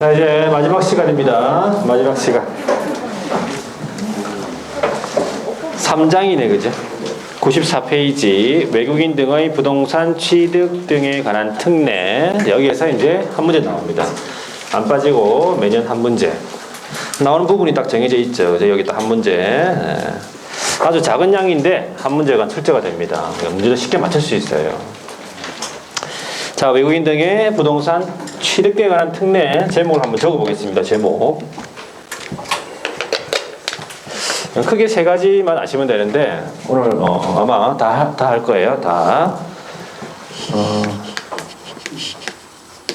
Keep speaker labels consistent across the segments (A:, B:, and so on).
A: 자, 이제 마지막 시간입니다. 마지막 시간. 3장이네, 그죠? 94페이지. 외국인 등의 부동산 취득 등에 관한 특례. 여기에서 이제 한 문제 나옵니다. 안 빠지고 매년 한 문제. 나오는 부분이 딱 정해져 있죠. 그죠? 여기 딱 한 문제. 아주 작은 양인데 한 문제가 출제가 됩니다. 문제도 쉽게 맞출 수 있어요. 자, 외국인 등의 부동산 취득에 관한 특례 제목을 한번 적어보겠습니다. 제목. 크게 세 가지만 아시면 되는데 오늘 아마 다 할 거예요. 다.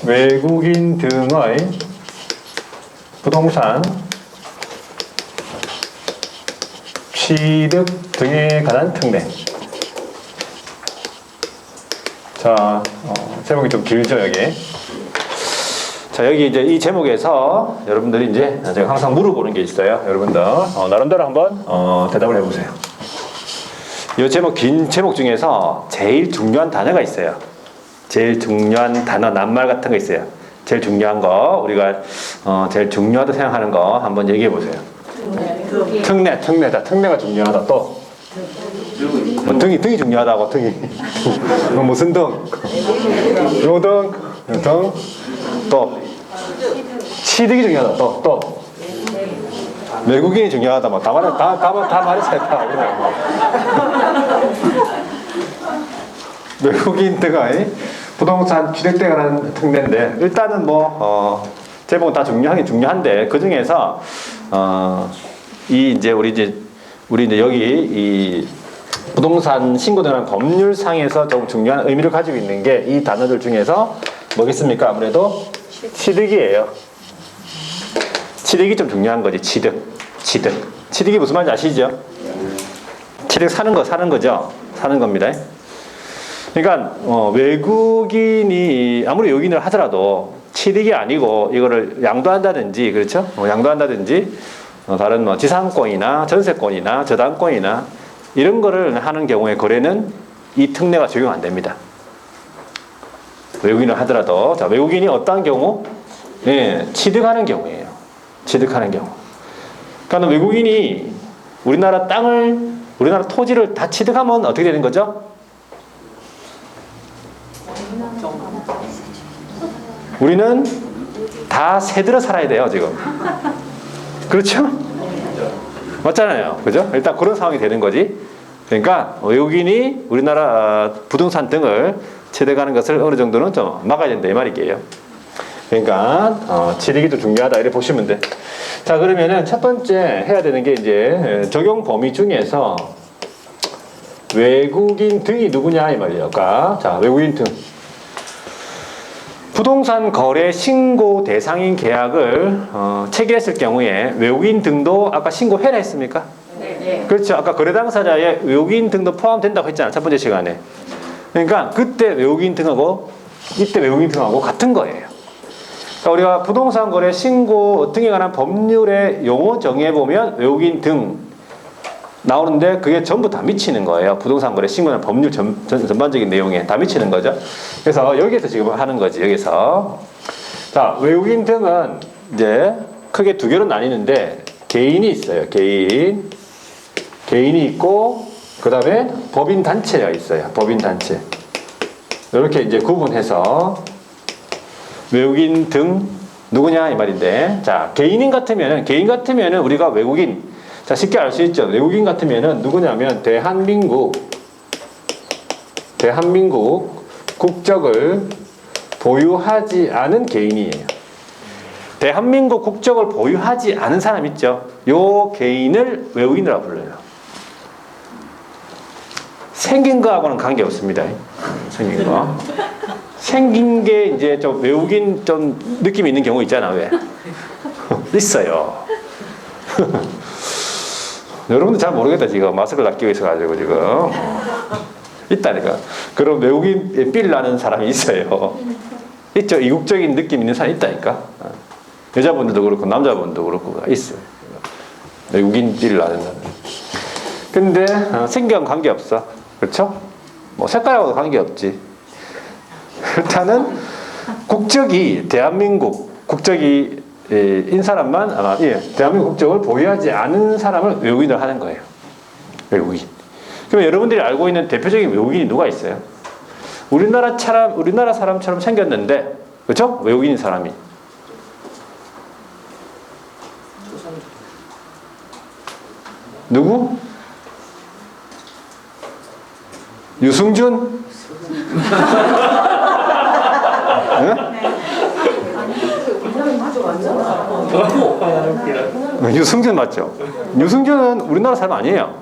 A: 외국인 등의 부동산 취득 등에 관한 특례. 자, 제목이 좀 길죠, 여기. 자, 여기 이제 이 제목에서 여러분들이 이제 제가 항상 물어보는 게 있어요. 여러분들, 나름대로 한번, 대답을 해보세요. 이 제목, 긴 제목 중에서 제일 중요한 단어가 있어요. 제일 중요한 단어, 낱말 같은 거 있어요. 제일 중요한 거, 우리가, 제일 중요하다 생각하는 거 한번 얘기해 보세요. 특례다. 특례가 중요하다. 또. 뭐 등이 중요하다고, 등이. 무슨 등? 요 등, 또. 취득이 중요하다, 또. 외국인이 중요하다, 뭐. 다 말했어요, 다. 외국인 등의 부동산 취득에 관한 특례인데, 일단은 뭐, 제목은 다 중요한데, 그 중에서, 우리 이제 여기 이 부동산 신고등한 법률상에서 좀 중요한 의미를 가지고 있는 게 이 단어들 중에서 뭐겠습니까? 아무래도 취득이에요. 취득이 좀 중요한 거지. 취득이 무슨 말인지 아시죠? 취득 사는 거죠. 사는 겁니다. 그러니까 외국인이 아무리 외국인을 하더라도 취득이 아니고 이거를 양도한다든지, 그렇죠? 양도한다든지 다른 뭐 지상권이나 전세권이나 저당권이나 이런 거를 하는 경우에 거래는 이 특례가 적용 안 됩니다. 외국인을 하더라도. 자, 외국인이 어떤 경우? 예, 취득하는 경우예요. 취득하는 경우. 그러니까 외국인이 우리나라 토지를 다 취득하면 어떻게 되는 거죠? 우리는 다 새들어 살아야 돼요, 지금. 그렇죠? 맞잖아요. 그죠? 일단 그런 상황이 되는 거지. 그러니까 외국인이 우리나라 부동산 등을 취득하는 것을 어느 정도는 좀 막아야 된다, 이 말이에요. 그러니까 취득이 좀 중요하다, 이렇게 보시면 돼. 자, 그러면은 첫 번째 해야 되는 게 이제 적용 범위 중에서 외국인 등이 누구냐, 이 말이에요. 자, 외국인 등. 부동산 거래 신고 대상인 계약을 체결했을 경우에 외국인 등도 아까 신고해라 했습니까? 네. 그렇죠. 아까 거래 당사자의 외국인 등도 포함된다고 했잖아, 첫 번째 시간에. 그러니까 그때 외국인 등하고 이때 외국인 등하고 같은 거예요. 그러니까 우리가 부동산 거래 신고 등에 관한 법률의 용어 정의해 보면 외국인 등 나오는데 그게 전부 다 미치는 거예요. 부동산 거래 신고는 법률 전반적인 내용에 다 미치는 거죠. 그래서 여기에서 지금 하는 거지, 여기서. 자, 외국인 등은 이제 크게 두 개로 나뉘는데 개인이 있어요. 개인이 있고 그 다음에 법인단체가 있어요. 법인단체. 이렇게 이제 구분해서 외국인 등 누구냐, 이 말인데. 자, 개인 같으면은 우리가 외국인, 자, 쉽게 알 수 있죠. 외국인 같으면은 누구냐면 대한민국 국적을 보유하지 않은 개인이에요. 대한민국 국적을 보유하지 않은 사람 있죠. 요 개인을 외국인이라고 불러요. 생긴 거하고는 관계 없습니다. 생긴 거. 생긴 게 이제 좀 외국인 좀 느낌이 있는 경우 있잖아, 왜? 있어요. 여러분들 잘 모르겠다, 지금. 마스크를 낚이고 있어가지고, 지금. 있다니까. 그럼 외국인 삘 나는 사람이 있어요. 있죠? 이국적인 느낌 있는 사람이 있다니까. 여자분들도 그렇고, 남자분도 그렇고, 있어요. 외국인 삘 나는 사람. 근데, 생겨는 관계없어. 그렇죠? 뭐, 색깔하고도 관계없지. 일단은, 국적이 대한민국 국적이 인 사람만 아마 대한민국 국적을 보유하지 않은 사람을 외국인으로 하는 거예요. 외국인. 그럼 여러분들이 알고 있는 대표적인 외국인이 누가 있어요? 우리나라 사람처럼 생겼는데, 그렇죠? 외국인 사람이. 누구? 유승준? 유승준 맞죠? 유승준은 우리나라 사람 아니에요.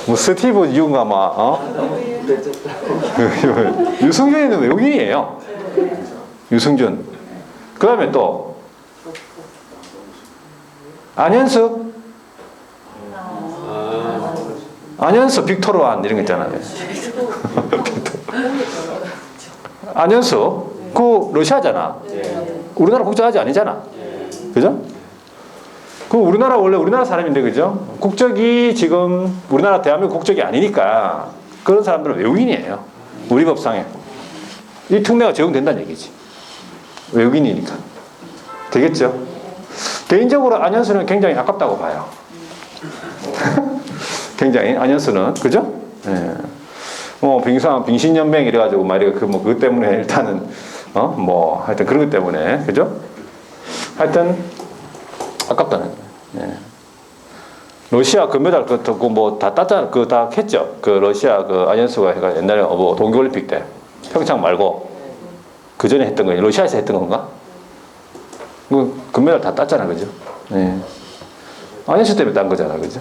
A: 뭐 스티브 유인가 막 유승준은 외국인이에요. 유승준. 그 다음에 또 안현수 빅토르완 이런 거 있잖아요. 안현수 그 러시아잖아. 우리나라 국적이 아니잖아. 그죠? 그 원래 우리나라 사람인데, 그죠? 국적이 지금 우리나라 대한민국 국적이 아니니까 그런 사람들은 외국인이에요. 우리 법상에. 이 특례가 적용된다는 얘기지. 외국인이니까. 되겠죠? 개인적으로 안현수는 굉장히 아깝다고 봐요. 굉장히 안현수는, 그죠? 예. 뭐 빙신연맹 이래가지고 말이야 그것 때문에 일단은 하여튼 그런 것 때문에, 그죠? 하여튼 아깝다는 거예요. 예. 러시아 금메달 다 땄잖아. 다 했죠. 러시아 안현수가 해가 옛날에 동계올림픽 때 평창 말고 그 전에 했던 거예요. 러시아에서 했던 건가? 금메달 다 땄잖아, 그죠? 예. 안현수 때문에 딴 거잖아, 그죠?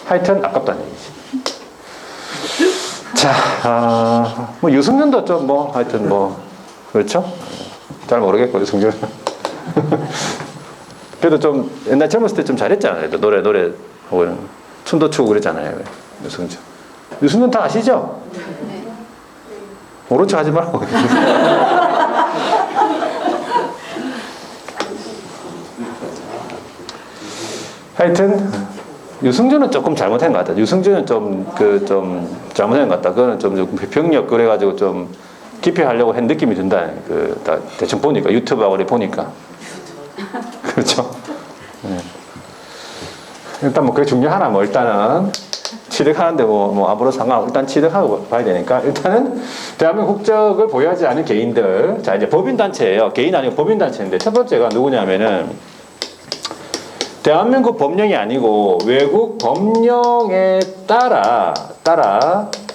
A: 하여튼 아깝다는 얘기지. 자, 유승준도 좀 하여튼 그렇죠? 잘 모르겠고, 유승준. 그래도 좀 옛날 젊었을 때 좀 잘했잖아요. 노래 혹은 춤도 추고 그랬잖아요. 유승준. 유승준 다 아시죠? 네. 모른 척 하지 말고. 하여튼 유승준은 조금 잘못한 것 같다. 유승준은 좀 잘못한 것 같다. 그거는 좀 병력 그래가지고 좀 깊이 하려고 한 느낌이 든다. 대충 보니까 유튜브하고 보니까. 그렇죠. 네. 일단 그게 중요하나 일단은 취득하는데 아무런 상관없고 일단 취득하고 봐야 되니까 일단은 대한민국 국적을 보유하지 않은 개인들. 자, 이제 법인단체예요. 개인 아니고 법인단체인데 첫 번째가 누구냐면은 대한민국 법령이 아니고 외국 법령에 따라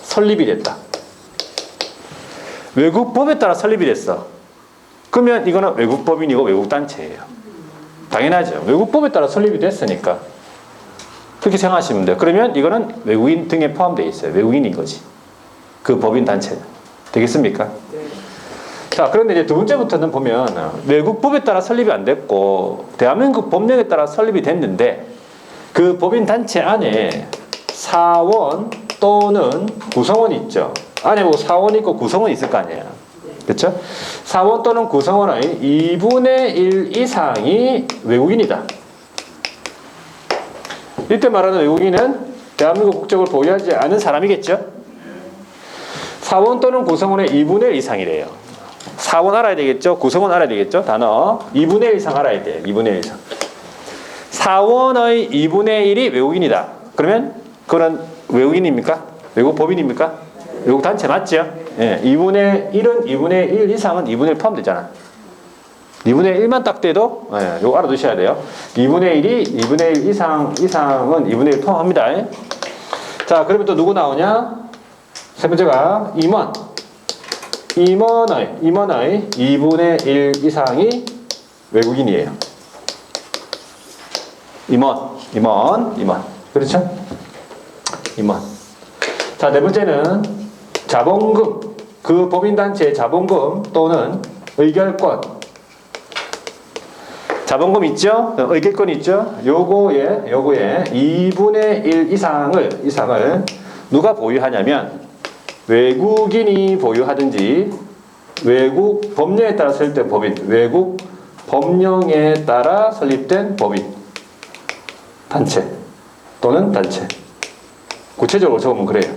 A: 설립이 됐다. 외국 법에 따라 설립이 됐어. 그러면 이거는 외국 법인이고 외국 단체예요. 당연하죠. 외국 법에 따라 설립이 됐으니까 그렇게 생각하시면 돼요. 그러면 이거는 외국인 등에 포함되어 있어요. 외국인인 거지. 그 법인 단체는. 되겠습니까? 네. 자, 그런데 이제 두 번째부터는 보면 외국 법에 따라 설립이 안 됐고 대한민국 법령에 따라 설립이 됐는데 그 법인 단체 안에 사원 또는 구성원이 있죠. 안에 사원이 있고 구성원이 있을 거 아니에요. 그렇죠? 사원 또는 구성원의 2분의 1 이상이 외국인이다. 이때 말하는 외국인은 대한민국 국적을 보유하지 않은 사람이겠죠? 사원 또는 구성원의 2분의 1 이상이래요. 사원 알아야 되겠죠? 구성원 알아야 되겠죠? 단어 2분의 1 이상 알아야 돼요. 2분의 1 이상. 사원의 2분의 1이 외국인이다. 그러면 그건 외국인입니까? 외국 법인입니까? 외국 단체 맞죠? 예, 2분의 1은 2분의 1 이상은 2분의 1 포함되잖아. 2분의 1만 딱 돼도 요거 알아두셔야 돼요. 2분의 1이 2분의 1 이상은 2분의 1 포함합니다. 자, 그러면 또 누구 나오냐? 세 번째가 임원의 2분의 1 이상이 외국인이에요. 임원. 그렇죠? 임원. 자, 네 번째는 자본금. 그 법인단체의 자본금 또는 의결권. 자본금 있죠? 의결권 있죠? 요거에 2분의 1 이상을 누가 보유하냐면 외국인이 보유하든지 외국 법령에 따라 설립된 법인, 외국 법령에 따라 설립된 법인, 단체 또는 단체. 구체적으로 적으면 그래요.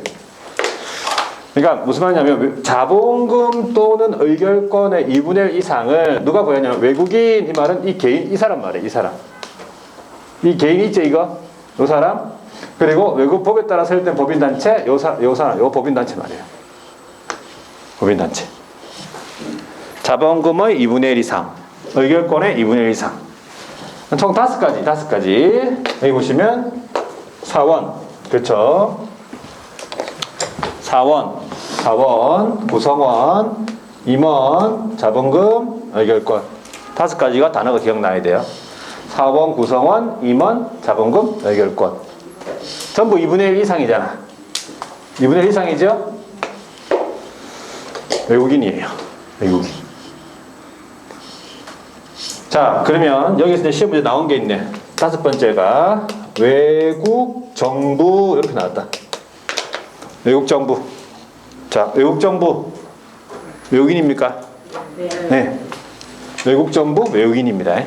A: 그러니까 무슨 말이냐면 자본금 또는 의결권의 2분의 1 이상을 누가 보였냐면 외국인 이 말은 이 개인 이 사람 말이에요. 이 사람. 이 개인이 있죠 이거? 요 사람. 그리고 외국 법에 따라 설립된 법인단체 요 사람 요 법인단체 말이에요. 법인단체. 자본금의 2분의 1 이상 의결권의 2분의 1 이상 총 5가지 여기 보시면 사원 그렇죠? 사원, 구성원, 임원, 자본금, 의결권 5가지가 단어가 기억나야 돼요. 사원, 구성원, 임원, 자본금, 의결권 전부 2분의 1 이상이잖아. 2분의 1 이상이죠? 외국인이에요. 외국인. 자, 그러면 여기서 이제 시험 문제 나온 게 있네. 5번째가 외국 정부 이렇게 나왔다. 외국 정부. 자, 외국 정부 외국인입니까? 네. 외국 정부 외국인입니다.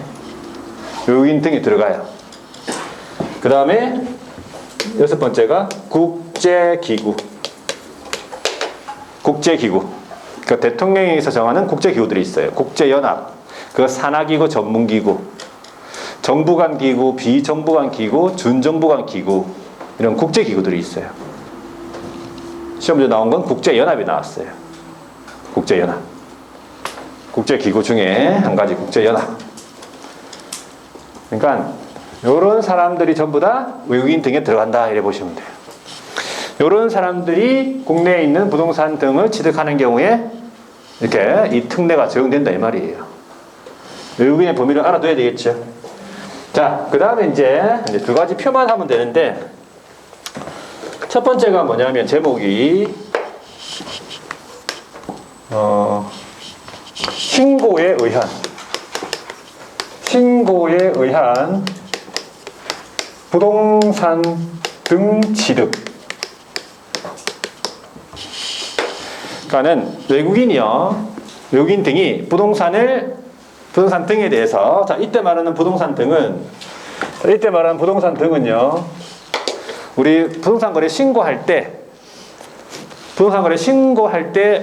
A: 외국인 등이 들어가요. 그 다음에 6번째가 국제기구. 국제기구. 그 대통령에서 정하는 국제기구들이 있어요. 국제연합, 그 산하기구, 전문기구, 정부간 기구, 비정부간 기구, 준정부간 기구 이런 국제기구들이 있어요. 시험 문제 나온 건 국제연합이 나왔어요. 국제연합. 국제기구 중에 한 가지 국제연합. 그러니까 이런 사람들이 전부 다 외국인 등에 들어간다 이래 보시면 돼요. 이런 사람들이 국내에 있는 부동산 등을 취득하는 경우에 이렇게 이 특례가 적용된다 이 말이에요. 외국인의 범위를 알아둬야 되겠죠. 자, 그 다음에 이제 2가지 표만 하면 되는데 첫 번째가 뭐냐면 제목이 신고에 의한 부동산 등 취득. 그러니까는 외국인 등이 부동산 등에 대해서 자, 이때 말하는 부동산 등은요. 우리 부동산 거래 신고할 때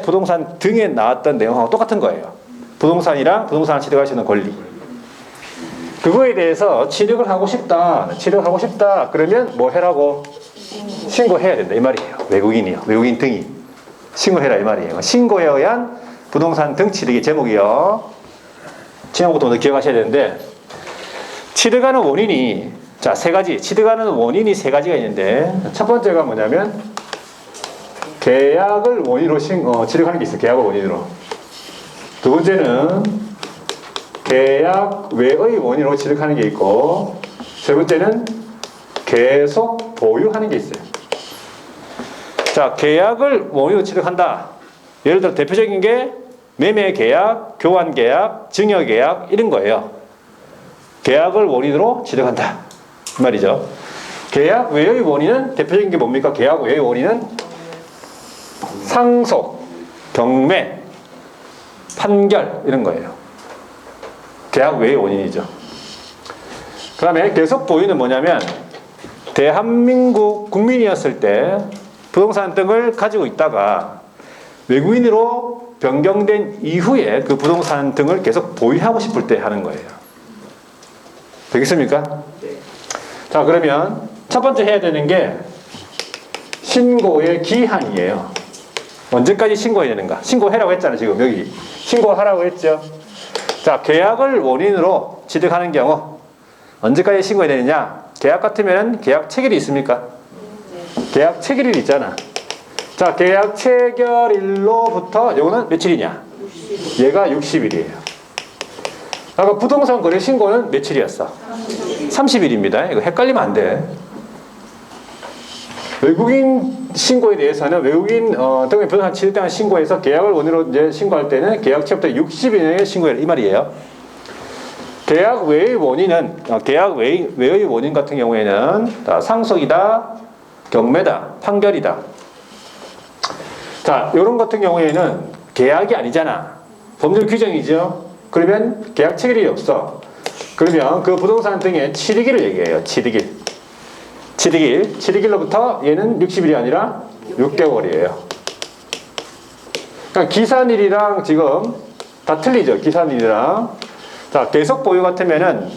A: 부동산 등에 나왔던 내용하고 똑같은 거예요. 부동산이랑 부동산을 취득할 수 있는 권리. 그거에 대해서 취득을 하고 싶다. 그러면 뭐 해라고? 신고해야 된다 이 말이에요. 외국인 등이 신고해라 이 말이에요. 신고에 의한 부동산 등 취득의 제목이요. 제목부터 먼저 기억하셔야 되는데 취득하는 원인이 자, 3가지. 취득하는 원인이 3가지가 있는데 첫 번째가 뭐냐면 계약을 원인으로 취득하는 게 있어요. 계약을 원인으로. 두 번째는 계약 외의 원인으로 취득하는 게 있고 세 번째는 계속 보유하는 게 있어요. 자, 계약을 원인으로 취득한다. 예를 들어 대표적인 게 매매 계약, 교환 계약, 증여 계약 이런 거예요. 계약을 원인으로 취득한다. 그 말이죠. 계약 외의 원인은 대표적인 게 뭡니까? 계약 외의 원인은 상속, 경매, 판결 이런 거예요. 계약 외의 원인이죠. 그 다음에 계속 보유는 뭐냐면 대한민국 국민이었을 때 부동산 등을 가지고 있다가 외국인으로 변경된 이후에 그 부동산 등을 계속 보유하고 싶을 때 하는 거예요. 되겠습니까? 네. 자, 그러면 첫 번째 해야 되는 게 신고의 기한이에요. 언제까지 신고해야 되는가? 신고해라고 했잖아요. 지금 여기 신고하라고 했죠. 자, 계약을 원인으로 취득하는 경우 언제까지 신고해야 되느냐? 계약 같으면 계약 체결이 있습니까? 네. 계약 체결일이 있잖아. 자, 계약 체결일로부터 요거는 며칠이냐? 60일. 얘가 60일이에요. 아까 부동산 거래 신고는 며칠이었어? 30일입니다. 이거 헷갈리면 안 돼. 외국인 신고에 대해서는 외국인 등의 부동산 취득 등 신고해서 계약을 원인으로 이제 신고할 때는 계약 체부터 60일 내에 신고해라 이 말이에요. 계약 외의 원인은 계약 외의 원인 같은 경우에는 상속이다, 경매다, 판결이다. 자, 이런 같은 경우에는 계약이 아니잖아. 법률 규정이죠. 그러면 계약 체결일이 없어. 그러면 그 부동산 등의 취득일을 얘기해요. 취득일로부터 얘는 60일이 아니라 6개월이에요. 그러니까 기산일이랑 지금 다 틀리죠. 기산일이랑. 자, 계속 보유 같으면은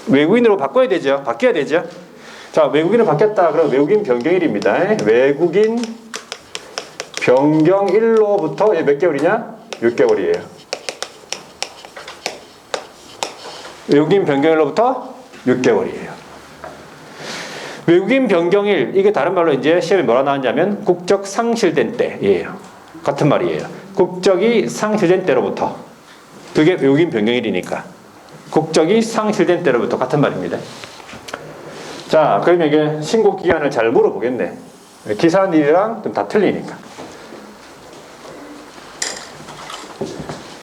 A: 외국인으로 바꿔야 되죠. 바뀌어야 되죠. 자, 외국인으로 바뀌었다. 그럼 외국인 변경일입니다. 외국인 변경일로부터 몇 개월이냐? 6개월이에요. 외국인 변경일로부터 6개월이에요. 외국인 변경일, 이게 다른 말로 이제 시험에 뭐라 나왔냐면 국적 상실된 때예요. 같은 말이에요. 국적이 상실된 때로부터. 그게 외국인 변경일이니까. 국적이 상실된 때로부터 같은 말입니다. 자, 그러면 이게 신고 기간을 잘 물어보겠네. 기산일이랑 좀 다 틀리니까.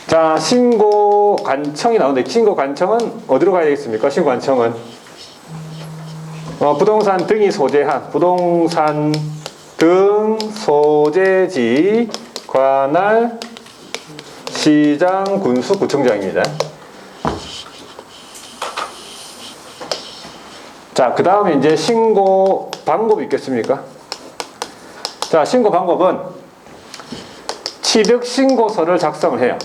A: 자, 신고 관청이 나오는데 신고 관청은 어디로 가야 되겠습니까? 신고 관청은 부동산 등이 소재한 부동산 등 소재지 관할 시장 군수 구청장입니다. 자, 그 다음에 이제 신고 방법이 있겠습니까? 자, 신고 방법은 취득 신고서를 작성을 해요.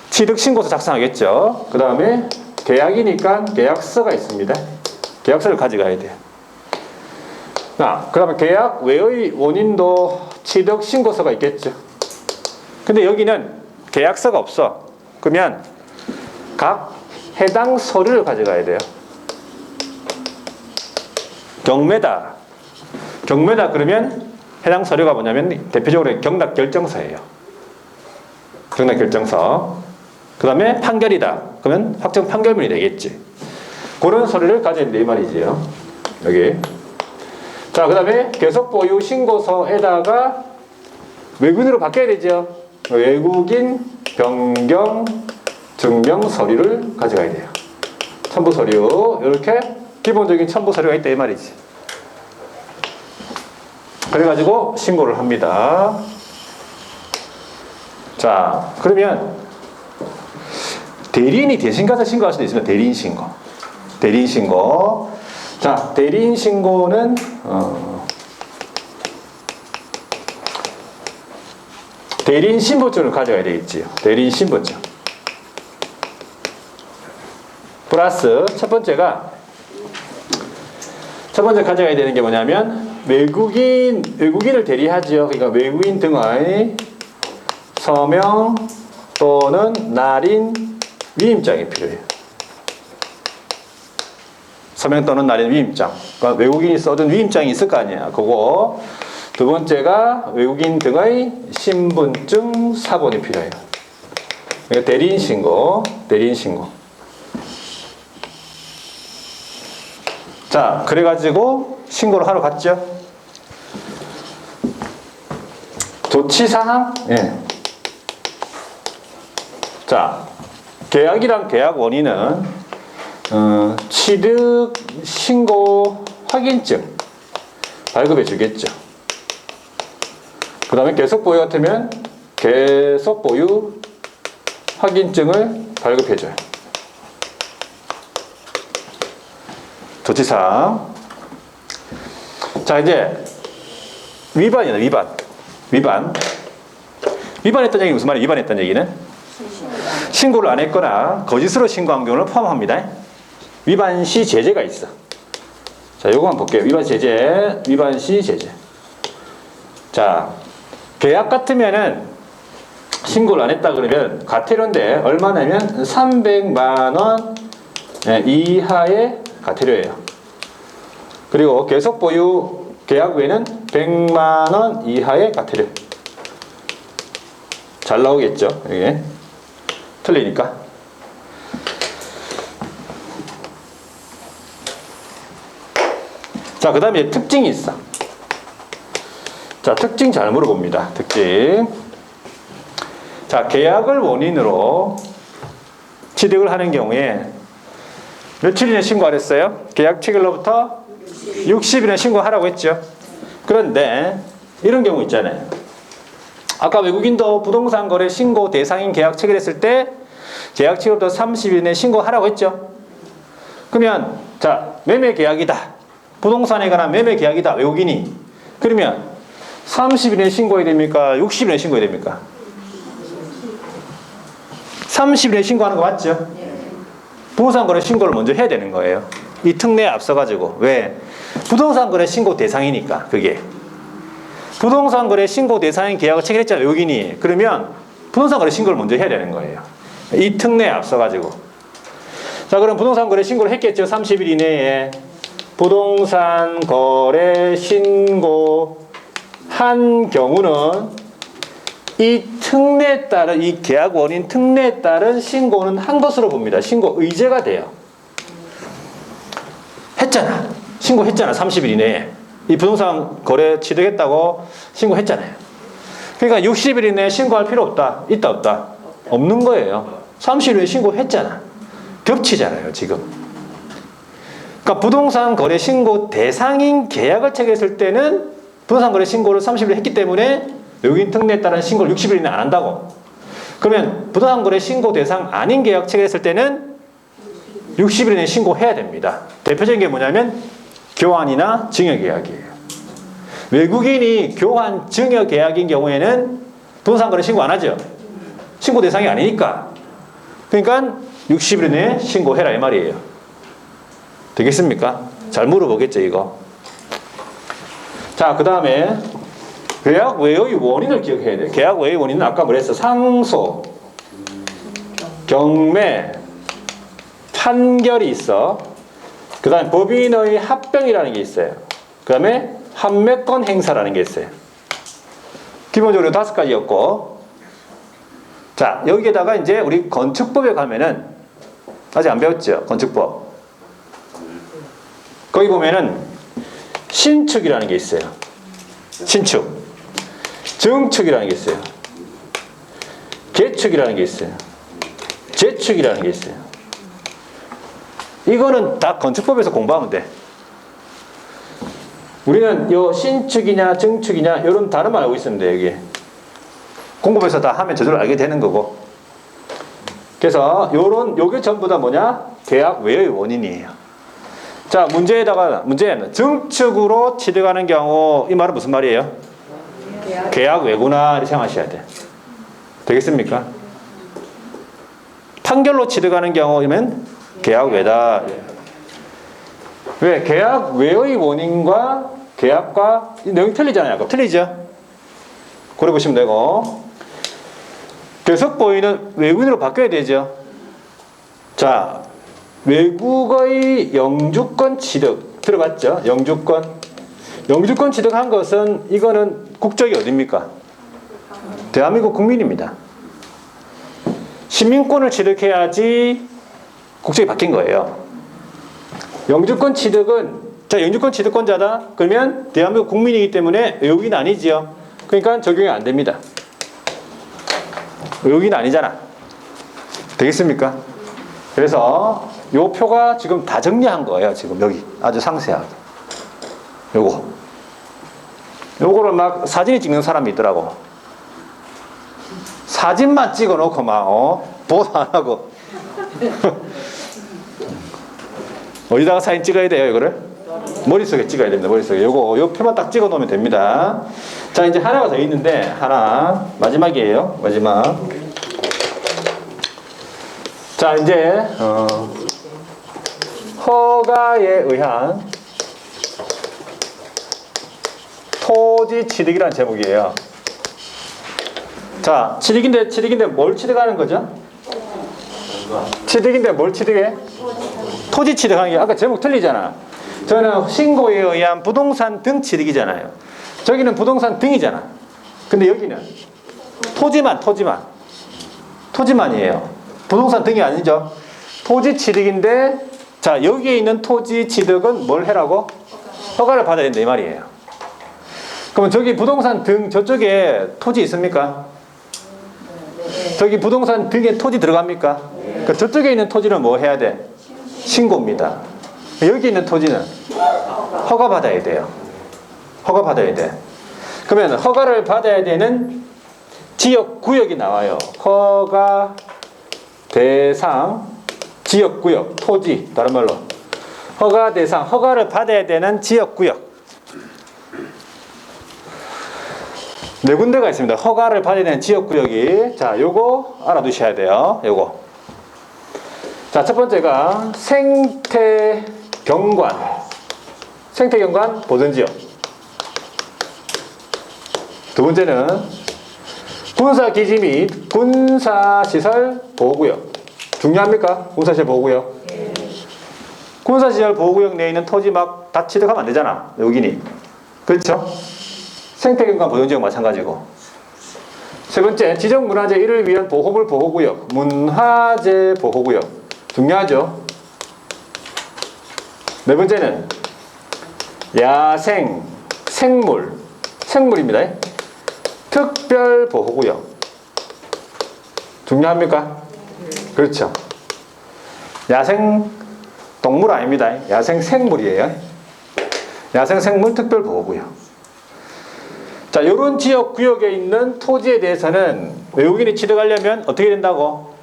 A: 취득 신고서 작성하겠죠. 그 다음에 계약이니까 계약서가 있습니다. 계약서를 가져가야 돼요. 자, 그 다음에 계약 외의 원인도 취득 신고서가 있겠죠. 근데 여기는 계약서가 없어. 그러면 각 해당 서류를 가져가야 돼요. 경매다. 경매다 그러면 해당 서류가 뭐냐면 대표적으로 경락결정서예요. 경락결정서. 그 다음에 판결이다. 그러면 확정 판결문이 되겠지. 그런 서류를 가져야 된다 이 말이지요. 여기. 자, 그 다음에 계속보유 신고서에다가 외국인으로 바뀌어야 되죠. 외국인 변경 증명 서류를 가져가야 돼요. 첨부 서류. 이렇게 기본적인 첨부 서류가 있다 이 말이지. 그래가지고 신고를 합니다. 자, 그러면 대리인이 대신 가서 신고할 수도 있습니다. 대리인 신고. 대리인 신고. 자, 대리인 신고는 대리인 신분증을 가져가야 되겠지요. 대리인 신분증. 플러스 첫 번째 가져가야 되는 게 뭐냐면 외국인을 대리하지요. 그러니까 외국인 등의 서명 또는 날인 위임장이 필요해요. 서명 또는 날인 위임장. 그러니까 외국인이 써준 위임장이 있을 거 아니야. 그거. 두 번째가 외국인 등의 신분증 사본이 필요해요. 그러니까 대리인 신고. 자, 그래가지고 신고를 하러 갔죠. 조치사항. 예. 자, 계약이랑 계약 원인은 취득 신고 확인증 발급해 주겠죠. 그 다음에 계속 보유 같으면 계속 보유 확인증을 발급해 줘요. 조치사항. 자, 이제 위반이다. 위반했던 얘기 무슨 말이에요? 위반했던 얘기는 신고를 안 했거나 거짓으로 신고한 경우를 포함합니다. 위반 시 제재가 있어. 자, 요거 한번 볼게요. 위반 시 제재. 자, 계약 같으면은 신고를 안 했다 그러면 과태료인데 얼마냐면 300만 원 이하의 과태료예요. 그리고 계속 보유 계약 외에는 100만 원 이하의 과태료. 잘 나오겠죠? 이게 틀리니까. 자, 그 다음에 특징이 있어. 자, 특징 잘 물어봅니다. 특징. 자, 계약을 원인으로 취득을 하는 경우에 며칠이나 신고를 했어요? 계약 체결로부터 60일에 신고하라고 했죠. 그런데 이런 경우 있잖아요. 아까 외국인도 부동산 거래 신고 대상인 계약 체결했을 때 계약 체결부터 30일 내에 신고하라고 했죠. 그러면 자, 매매 계약이다. 부동산에 관한 매매 계약이다. 외국인이. 그러면 30일 이내에 신고해야 됩니까? 60일 이내에 신고해야 됩니까? 30일 이내에 신고하는 거 맞죠? 부동산 거래 신고를 먼저 해야 되는 거예요. 이 특례에 앞서가지고. 왜? 부동산 거래 신고 대상이니까, 그게. 부동산 거래 신고 대상인 계약을 체결했잖아요, 외국인이. 그러면 부동산 거래 신고를 먼저 해야 되는 거예요. 이 특례에 앞서가지고. 자, 그럼 부동산 거래 신고를 했겠죠? 30일 이내에. 부동산 거래 신고 한 경우는 이 특례에 따른, 이 계약 원인 특례에 따른 신고는 한 것으로 봅니다. 신고 의제가 돼요. 했잖아. 신고했잖아. 30일 이내에. 이 부동산 거래 취득했다고 신고했잖아요. 그러니까 60일 이내에 신고할 필요 없다. 있다, 없다? 없는 거예요. 30일 이내에 신고했잖아. 겹치잖아요, 지금. 그러니까 부동산 거래 신고 대상인 계약을 체결했을 때는 부동산 거래 신고를 30일 했기 때문에 외국인 특례에 따른 신고를 60일 이내 안 한다고. 그러면 부동산 거래 신고 대상 아닌 계약 체결했을 때는 60일 이내 신고해야 됩니다. 대표적인 게 뭐냐면 교환이나 증여계약이에요. 외국인이 교환, 증여계약인 경우에는 부동산 거래 신고 안 하죠. 신고 대상이 아니니까. 그러니까 60일 이내에 신고해라 이 말이에요. 되겠습니까? 잘 물어보겠죠, 이거. 자, 그 다음에 계약 외의 원인을 기억해야 돼요. 계약 외의 원인은 아까 뭐랬어? 상소, 경매, 판결이 있어. 그 다음에 법인의 합병이라는 게 있어요. 그 다음에 판매권 행사라는 게 있어요. 기본적으로 5가지였고, 자, 여기에다가 이제 우리 건축법에 가면은 아직 안 배웠죠? 건축법. 거기 보면은 신축이라는 게 있어요. 신축. 증축이라는 게 있어요. 개축이라는 게 있어요. 재축이라는 게 있어요. 이거는 다 건축법에서 공부하면 돼. 우리는 요 신축이냐 증축이냐 이런 단어만 알고 있으면 돼. 여기 공부에서 다 하면 저절로 알게 되는 거고. 그래서 요게 전부 다 뭐냐? 계약 외의 원인이에요. 자, 문제는 증축으로 취득하는 경우, 이 말은 무슨 말이에요? 계약 외구나 이렇게 생각하셔야 돼. 되겠습니까? 판결로 취득하는 경우면 계약 외다. 왜? 계약 외의 원인과 계약과 내용이 틀리잖아요. 아까 틀리죠? 고려 보시면 되고. 교섭보이는 외국인으로 바뀌어야 되죠. 자, 외국의 영주권 취득 들어봤죠? 영주권 취득한 것은 이거는 국적이 어디입니까? 대한민국 국민입니다. 시민권을 취득해야지 국적이 바뀐 거예요. 영주권 취득은, 자, 영주권 취득권자다? 그러면 대한민국 국민이기 때문에 외국인 아니지요. 그러니까 적용이 안 됩니다. 외국인 아니잖아. 되겠습니까? 그래서 요 표가 지금 다 정리한 거예요. 지금 여기 아주 상세하게. 요거를 막 사진이 찍는 사람이 있더라고. 사진만 찍어 놓고 막 보도 안 하고 어디다가 사진 찍어야 돼요? 이거를 머릿속에 찍어야 됩니다. 머릿속에 요 표만 딱 찍어 놓으면 됩니다. 자, 이제 하나가 더 있는데, 하나 마지막이에요. 마지막. 자, 이제 허가에 의한 토지 취득이라는 제목이에요. 자, 취득인데 뭘 취득하는 거죠? 취득인데 뭘 취득해? 토지 취득하는 게 아까 제목 틀리잖아. 저는 신고에 의한 부동산 등 취득이잖아요. 저기는 부동산 등이잖아. 근데 여기는 토지만이에요. 부동산 등이 아니죠. 토지 취득인데, 자, 여기에 있는 토지 취득은 뭘 해라고? 허가를 받아야 된다 이 말이에요. 그러면 저기 부동산 등 저쪽에 토지 있습니까? 저기 부동산 등에 토지 들어갑니까? 그러니까 저쪽에 있는 토지는 뭐 해야 돼? 신고입니다. 여기 있는 토지는 허가 받아야 돼요. 허가 받아야 돼. 그러면 허가를 받아야 되는 지역 구역이 나와요. 허가 대상 지역 구역 토지, 다른 말로 허가 대상, 허가를 받아야 되는 지역 구역. 네 군데가 있습니다. 허가를 받아야 되는 지역구역이. 자, 요거 알아두셔야 돼요. 요거. 자, 첫 번째가 생태경관. 생태경관 보전지역. 두 번째는 군사기지 및 군사시설 보호구역. 중요합니까? 군사시설 보호구역. 군사시설 보호구역 내에 있는 토지 막 다 취득하면 안 되잖아. 여기니. 그렇죠? 생태경관 보존지역 마찬가지고. 세 번째, 지정문화재 1을 위한 보호물 보호구역. 문화재 보호구역. 중요하죠? 네 번째는 야생, 생물. 생물입니다. 특별 보호구역. 중요합니까? 그렇죠. 야생 동물 아닙니다. 야생 생물이에요. 야생 생물 특별 보호구역. 자, 이런 지역 구역에 있는 토지에 대해서는 외국인이 취득하려면 어떻게 된다고?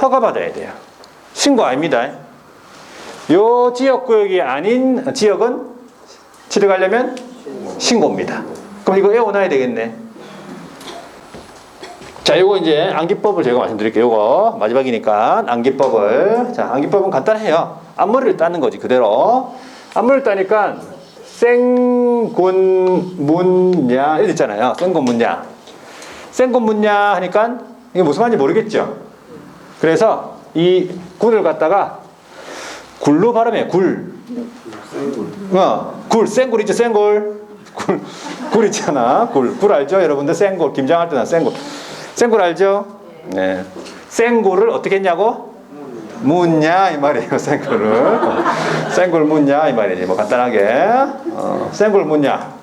A: 허가 받아야 돼요. 신고 아닙니다. 요 지역 구역이 아닌 지역은 취득하려면 신고입니다. 그럼 이거 외워놔야 되겠네. 자, 요거 이제 암기법을 제가 말씀드릴게요. 요거 마지막이니까 암기법을. 자, 암기법은 간단해요. 앞머리를 따는 거지, 그대로. 앞머리를 따니까 생군문야 이렇게 있잖아요. 생군문야. 생군문야 하니까 이게 무슨 말인지 모르겠죠. 그래서 이 군을 갖다가 굴로 발음해. 굴. 굴. 생굴 있죠. 생굴. 굴 있잖아. 굴 알죠? 여러분들 생굴. 김장할 때는 생굴. 생굴 알죠? 네. 생굴을 어떻게 했냐고? 묻냐 이 말이에요. 생굴을. 생굴 묻냐 이 말이지. 뭐 간단하게. 생굴 묻냐.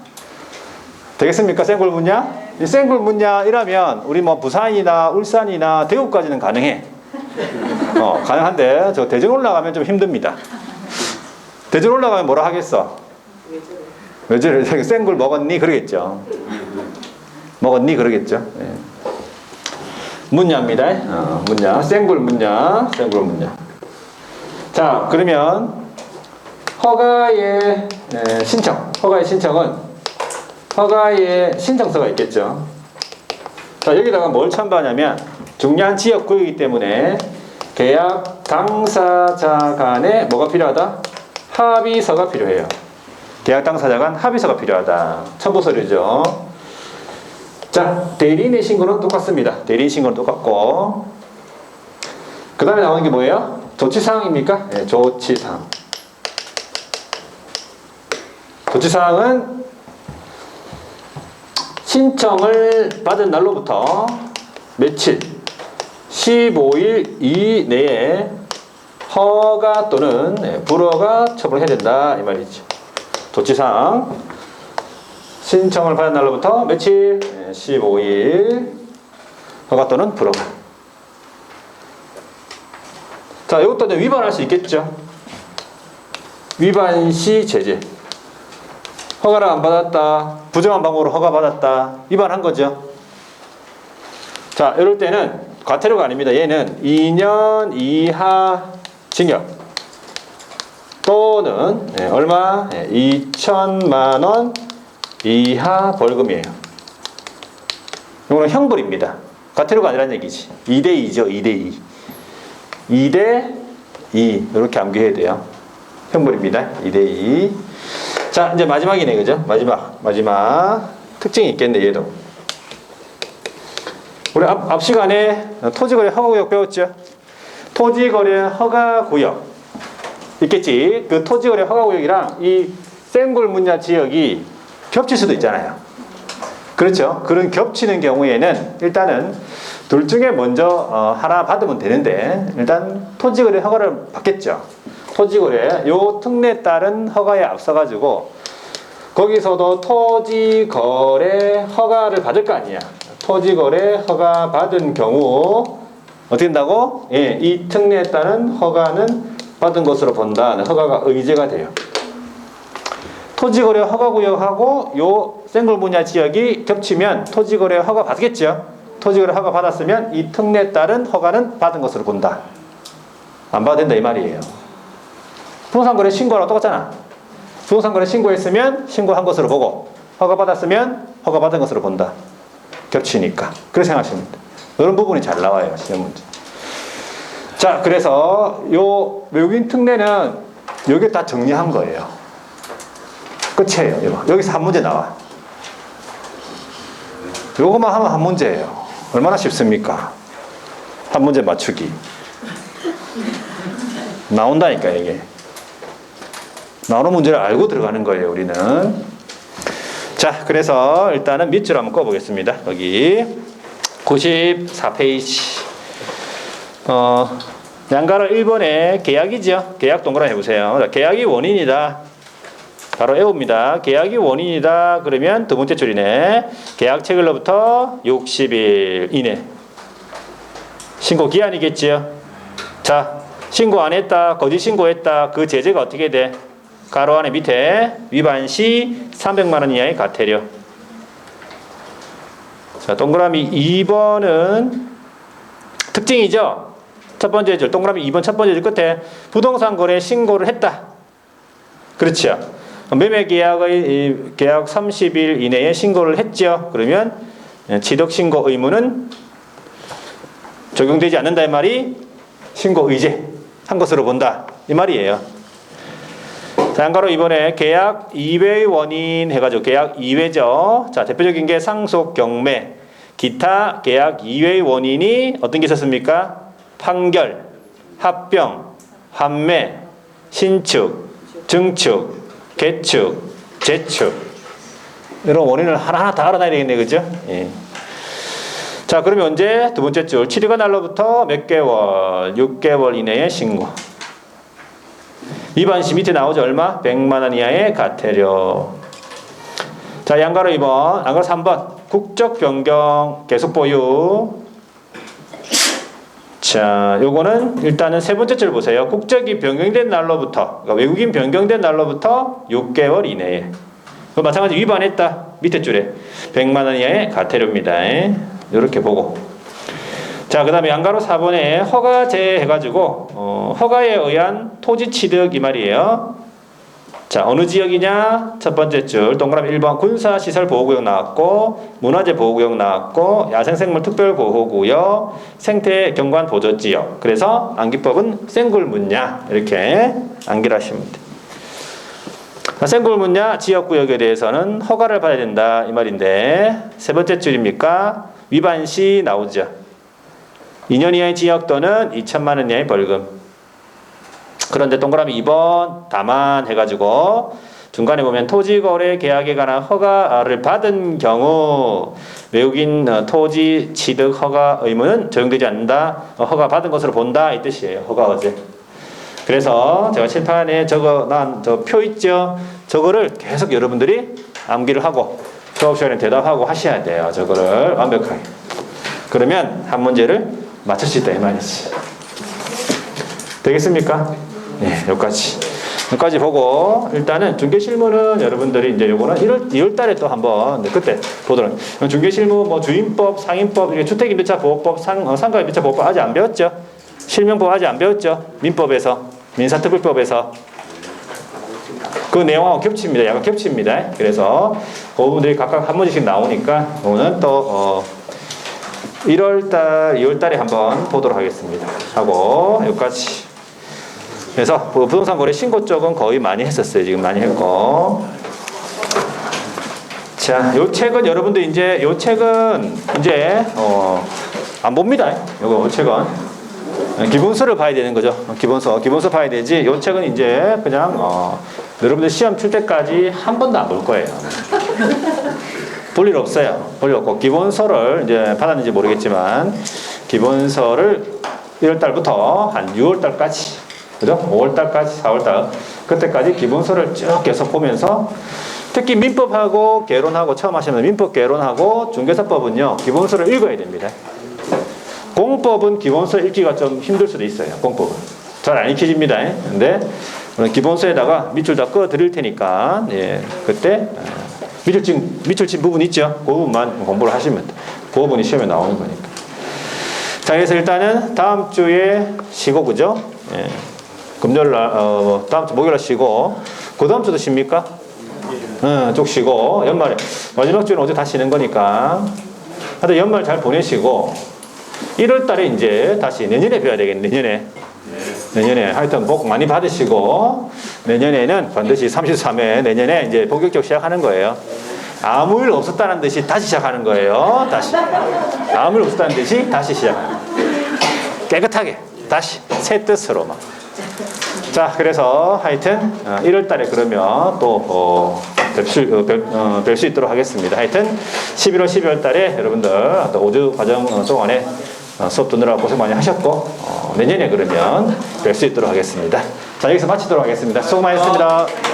A: 되겠습니까? 생굴 묻냐? 이 생굴 묻냐 이라면 우리 뭐 부산이나 울산이나 대구까지는 가능해. 가능한데 저 대전 올라가면 좀 힘듭니다. 대전 올라가면 뭐라 하겠어? 왜 저래? 생굴 먹었니? 그러겠죠. 먹었니? 그러겠죠. 네. 문야입니다. 문야. 생굴 문야. 생굴 문야. 자, 그러면 허가의 신청. 허가의 신청은 허가의 신청서가 있겠죠. 자, 여기다가 뭘 첨부하냐면 중요한 지역구이기 때문에 계약 당사자 간에 뭐가 필요하다? 합의서가 필요해요. 계약 당사자 간 합의서가 필요하다. 첨부 서류죠. 자, 대리인의 신고는 똑같습니다. 대리인 신고는 똑같고. 그 다음에 나오는 게 뭐예요? 조치사항입니까? 네, 조치사항. 조치사항은 신청을 받은 날로부터 며칠, 15일 이내에 허가 또는 불허가 처분해야 된다 이 말이죠. 조치사항. 신청을 받은 날로부터 며칠? 15일 허가 또는 불허가. 자, 이것도 위반할 수 있겠죠. 위반 시 제재. 허가를 안 받았다. 부정한 방법으로 허가 받았다. 위반한 거죠. 자, 이럴 때는 과태료가 아닙니다. 얘는 2년 이하 징역 또는 얼마? 2천만 원 이하 벌금이에요. 이거는 형벌입니다. 과태료가 아니라는 얘기지. 2대2죠. 2대2. 2대2 이렇게 암기해야 돼요. 형벌입니다. 2대2. 자, 이제 마지막이네. 그죠? 마지막 특징이 있겠네. 얘도 우리 앞 시간에 토지거래 허가구역 배웠죠? 토지거래 허가구역 있겠지. 그 토지거래 허가구역이랑 이 생굴문야 지역이 겹칠 수도 있잖아요. 그렇죠? 그런 겹치는 경우에는 일단은 둘 중에 먼저 하나 받으면 되는데 일단 토지거래 허가를 받겠죠. 토지거래 요 특례에 따른 허가에 앞서가지고 거기서도 토지거래 허가를 받을 거 아니야. 토지거래 허가 받은 경우 어떻게 된다고? 예, 이 특례에 따른 허가는 받은 것으로 본다. 허가가 의제가 돼요. 토지거래 허가구역하고 요 생굴분야 지역이 겹치면 토지거래 허가 받겠죠. 토지거래 허가 받았으면 이 특례에 따른 허가는 받은 것으로 본다. 안 받아도 된다 이 말이에요. 부동산거래 신고하고 똑같잖아. 부동산거래 신고했으면 신고한 것으로 보고 허가 받았으면 허가 받은 것으로 본다. 겹치니까. 그렇게 생각하시면 돼요. 이런 부분이 잘 나와요, 시험 문제. 자, 그래서 요 외국인 특례는 여기 다 정리한 거예요. 끝이에요. 이거. 여기서 한 문제 나와. 요거만 하면 한 문제예요. 얼마나 쉽습니까? 한 문제 맞추기. 나온다니까, 이게. 나오는 문제를 알고 들어가는 거예요, 우리는. 자, 그래서 일단은 밑줄 한번 꺼보겠습니다. 여기 94페이지. 양가로 1번에 계약이죠. 계약 동그라미 해보세요. 계약이 원인이다. 바로 외웁니다. 계약이 원인이다. 그러면 두 번째 줄이네. 계약 체결로부터 60일 이내. 신고 기한이겠지요. 자, 신고 안 했다. 거짓 신고했다. 그 제재가 어떻게 돼? 가로 안에 밑에 위반 시 300만 원 이하의 과태료. 자, 동그라미 2번은 특징이죠. 첫 번째 줄 동그라미 2번 첫 번째 줄 끝에 부동산 거래 신고를 했다. 그렇죠. 매매 계약의 계약 30일 이내에 신고를 했죠. 그러면 취득 신고 의무는 적용되지 않는다 이 말이 신고 의제 한 것으로 본다 이 말이에요. 자, 한가로 이번에 계약 이외의 원인 해가지고 계약 이외죠. 자, 대표적인 게 상속 경매, 기타 계약 이외의 원인이 어떤 게 있었습니까? 판결, 합병, 환매, 신축, 증축, 개축, 재축. 이런 원인을 하나하나 다 알아놔야 되겠네, 그죠? 예. 자, 그러면 언제? 두 번째 줄. 취득한 날로부터 몇 개월? 6개월 이내에 신고. 위반 시 밑에 나오죠. 얼마? 100만 원 이하의 과태료. 자, 양가로 2번, 양가로 3번. 국적 변경, 계속 보유. 자, 요거는 일단은 세 번째 줄 보세요. 국적이 변경된 날로부터, 그러니까 외국인 변경된 날로부터 6개월 이내에. 마찬가지 위반했다. 밑에 줄에 100만 원 이하의 과태료입니다. 이렇게 보고. 자, 그 다음에 양가로 4번에 허가제 해가지고 허가에 의한 토지 취득 이 말이에요. 자, 어느 지역이냐? 첫 번째 줄 동그라미 1번 군사시설보호구역 나왔고 문화재보호구역 나왔고 야생생물 특별보호구역 생태경관보조지역. 그래서 암기법은 생굴문야 이렇게 암기를 하시면 돼요. 생굴문야 지역구역에 대해서는 허가를 받아야 된다 이 말인데 세 번째 줄입니까? 위반 시 나오죠. 2년 이하의 징역 또는 2천만 원 이하의 벌금. 그런데 동그라미 2번 다만 해가지고 중간에 보면 토지거래 계약에 관한 허가를 받은 경우 외국인 토지 취득 허가 의무는 적용되지 않는다. 허가 받은 것으로 본다 이 뜻이에요. 허가 어제. 그래서 제가 칠판에 적어놓은 저 표 있죠. 저거를 계속 여러분들이 암기를 하고 수업 시간에 대답하고 하셔야 돼요. 저거를 완벽하게. 그러면 한 문제를 맞출 수 있다 이 말이지. 되겠습니까? 네, 여기까지 보고 일단은 중개실무는 여러분들이 이제 요거는 2월 달에 또 한번 그때 보도록. 중개실무 뭐 주임법, 상임법, 이게 주택임대차 보호법, 상가임대차 보호법 아직 안 배웠죠? 실명법 아직 안 배웠죠? 민법에서 민사특별법에서 그 내용하고 겹칩니다. 약간 겹칩니다. 그래서 그 부분들이 각각 한 문제씩 나오니까 오늘 또 1월달, 2월달에 한번 보도록 하겠습니다. 하고 여기까지. 그래서 부동산 거래 신고 쪽은 거의 많이 했었어요. 지금 많이 했고. 자, 요 책은 여러분들 이제 요 책은 이제 안 봅니다. 요거 책은 기본서를 봐야 되는 거죠. 기본서 봐야 되지. 요 책은 이제 그냥 여러분들 시험 칠 때까지 한 번도 안 볼 거예요. 볼 일 없어요. 볼 일 없고 기본서를 이제 받았는지 모르겠지만 기본서를 1월달부터 한 6월달까지 그죠? 5월달까지 4월달 그때까지 기본서를 쭉 계속 보면서 특히 민법하고 개론하고 처음 하시면 민법 개론하고 중개사법은요 기본서를 읽어야 됩니다. 공법은 기본서 읽기가 좀 힘들 수도 있어요. 공법은 잘 안 읽혀집니다. 근데 기본서에다가 밑줄 다 꺼 드릴 테니까 예, 그때 밑줄 친 부분 있죠? 그 부분만 공부를 하시면 돼요. 그 부분이 시험에 나오는 거니까. 자, 그래서 일단은 다음 주에 쉬고 그죠? 예. 금요일날 다음 주 목요일날 쉬고 그 다음 주도 쉽니까? 쭉 쉬고 연말에 마지막 주는 어제 다 쉬는 거니까 하여튼 연말 잘 보내시고 1월 달에 이제 다시 내년에 뵈야 되겠네. 내년에 하여튼 복 많이 받으시고 내년에는 반드시 33회 내년에 이제 본격적으로 시작하는 거예요. 아무 일 없었다는 듯이 다시 시작하는 거예요. 다시 아무 일 없었다는 듯이 다시 시작하는 거예요. 깨끗하게 다시 새 뜻으로만. 자, 그래서 하여튼 1월 달에 그러면 또 뵐 수 있도록 하겠습니다. 하여튼 11월, 12월 달에 여러분들 5주 과정 동안에 수업 듣느라 고생 많이 하셨고 내년에 그러면 뵐 수 있도록 하겠습니다. 자, 여기서 마치도록 하겠습니다. 수고 많으셨습니다.